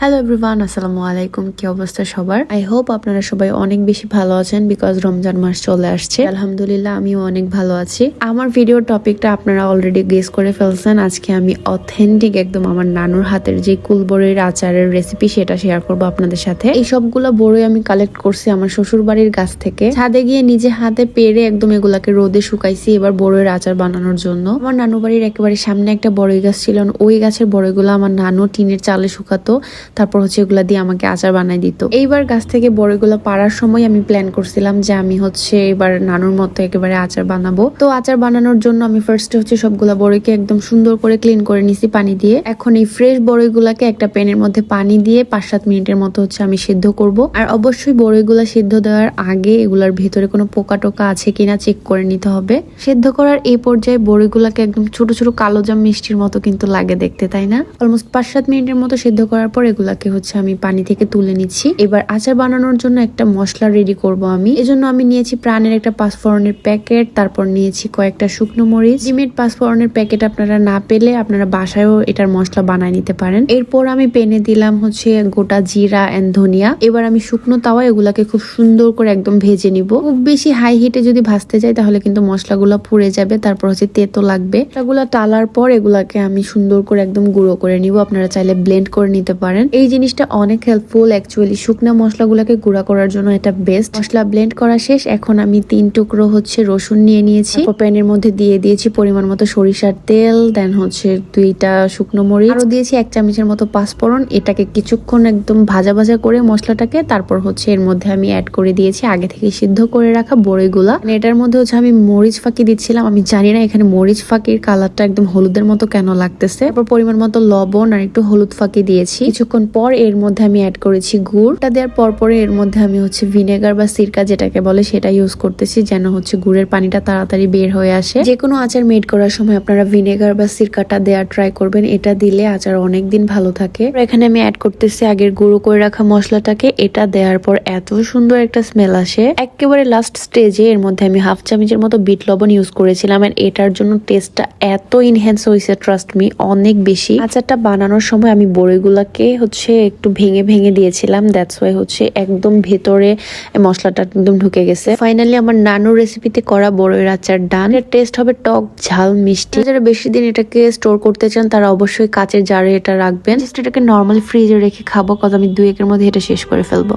Hello everyone, আসসালামু আলাইকুম। কি অবস্থা সবার? আই হোপ আপনারা সবাই অনেক বেশি ভালো আছেন বিকজ রমজান মাস চলে আসছে। আলহামদুলিল্লাহ আমিও অনেক ভালো আছি। আমার ভিডিওর টপিকটা আপনারা অলরেডি গেস করে ফেলছেন। আজকে আমি অথেন্টিক একদম আমার নানুর হাতের যে কুলবড়ির আচারের রেসিপি সেটা শেয়ার করবো আপনাদের সাথে। এই সবগুলো বড়ই আমি কালেক্ট করছি আমার শ্বশুর বাড়ির গাছ থেকে। ছাদে গিয়ে নিজে হাতে পেরে একদম এগুলাকে রোদে শুকাইছি এবার বড়ইয়ের আচার বানানোর জন্য। আমার নানু বাড়ির একেবারে সামনে একটা বড়ই গাছ ছিল, ওই গাছের বড়ইগুলো আমার নানু টিনের চালে শুকাতো, তারপর হচ্ছে এগুলা দিয়ে আমাকে আচার বানাই দিত। এইবার গাছ থেকে বড়ইগুলো পাড়ার সময় আমি প্ল্যান করছিলাম যে আমি হচ্ছে এবার নানুর মতো একেবারে আচার বানাবো। তো আচার বানানোর জন্য আমি ফার্স্টে হচ্ছে সবগুলা বড়ইকে একদম সুন্দর করে ক্লিন করে নিছি পানি দিয়ে। এখন এই ফ্রেশ বড়ইগুলাকে একটা প্যানের মধ্যে পানি দিয়ে 5-7 মিনিটের মতো হচ্ছে আমি সিদ্ধ করব। আর অবশ্যই বড়ইগুলা সিদ্ধ দেওয়ার আগে এগুলার ভেতরে কোনো পোকা টোকা আছে কিনা চেক করে নিতে হবে। সিদ্ধ করার এই পর্যায়ে বড়ইগুলাকে একদম ছোট ছোট কালো জাম মিষ্টির মতো কিন্তু লাগে দেখতে, তাই না? অলমোস্ট 5-7 মিনিটের মতো সিদ্ধ করার পর এগুলাকে হচ্ছে আমি পানি থেকে তুলে নিচ্ছি। এবার আচার বানানোর জন্য একটা মশলা রেডি করব আমি। এজন্য আমি নিয়েছি প্রাণের একটা পাঁচফোড়নের প্যাকেট, তারপর নিয়েছি কয়েকটা শুকনো মরিচ। জিমেট পাঁচফোড়নের প্যাকেট আপনারা না পেলে আপনারা বাসায়ও এটার মশলা বানায় নিতে পারেন। এরপর আমি পেনে দিলাম হচ্ছে গোটা জিরা এন্ড ধনিয়া। এবার আমি শুকনো তাওয়া এগুলাকে খুব সুন্দর করে একদম ভেজে নিব। খুব বেশি হাই হিটে যদি ভাজতে যাই তাহলে কিন্তু মশলাগুলো পুড়ে যাবে, তারপর হচ্ছে তেতো লাগবে। এগুলা টালার পর এগুলাকে আমি সুন্দর করে একদম গুঁড়ো করে নিব। আপনারা চাইলে ব্লেন্ড করে নিতে পারেন। এই জিনিসটা অনেক হেল্পফুল অ্যাকচুয়ালি। শুকনা মশলাগুলোকে গুঁড়া করার জন্য এটা বেস্ট। মশলা ব্লেন্ড করা শেষ। এখন আমি 3 টুকরো হচ্ছে রসুন নিয়ে নিয়েছি। প্যানের মধ্যে দিয়ে দিয়েছি পরিমাণ মতো সরিষার তেল, দেন হচ্ছে 2টা শুকনো মরিচ, আরো দিয়েছি 1 চামচের মতো পাঁচফোড়ন। এটাকে কিছুক্ষণ একদম ভাজা ভাজা করে মশলাটাকে তারপর হচ্ছে এর মধ্যে আমি অ্যাড করে দিয়েছি আগে থেকে সিদ্ধ করে রাখা বড়ইগুলা। এটার মধ্যে হচ্ছে আমি মরিচ ফাঁকি দিচ্ছিলাম। আমি জানি না এখানে মরিচ ফাঁকির কালারটা একদম হলুদের মতো কেন লাগতেছে। তারপর পরিমাণ মতো লবণ আর একটু হলুদ ফাঁকি দিয়েছি। কিছুক্ষণ পর এর মধ্যে আমি অ্যাড করেছি গুড়টা। দেওয়ার পরে এর মধ্যে আমি হচ্ছে ভিনেগার বা সিরকা যেটাকে বলে সেটা ইউজ করতেছি, যেন হচ্ছে গুড়ের পানিটা তাড়াতাড়ি বের হয়ে আসে। যে কোনো আচার মেড করার সময় আপনারা ভিনেগার বা সিরকাটা দেওয়ার ট্রাই করবেন, এটা দিলে আচার অনেকদিন ভালো থাকে। এখানে আমি অ্যাড করতেছি আগের গুঁড়ো করে রাখা মশলাটাকে। এটা দেওয়ার পর এত সুন্দর একটা স্মেল আসে। একেবারে লাস্ট স্টেজে এর মধ্যে আমি 1/2 চামচের মতো বিট লবণ ইউজ করেছিলাম। আর এটার জন্য টেস্টটা এত ইনহ্যান্স হয়েছে, ট্রাস্ট মি, অনেক বেশি। আচারটা বানানোর সময় আমি বড়িগুলাকে হচ্ছে একটু ভেঙে ভেঙে দিয়েছিলাম, দ্যাটস ওয়াই হচ্ছে একদম ভেতরে মশলাটা একদম ঢুকে গেছে। ফাইনালি আমার নানুর রেসিপিতে করা বড়ইয়ের আচার ডান। এর টেস্ট হবে টক ঝাল মিষ্টি। যারা বেশি দিন এটাকে স্টোর করতে চান তারা অবশ্যই কাচের জারে এটা রাখবেন। এটাকে নর্মালি ফ্রিজে রেখে খাবো, কজ আমি 2-1 এর মধ্যে এটা শেষ করে ফেলবো।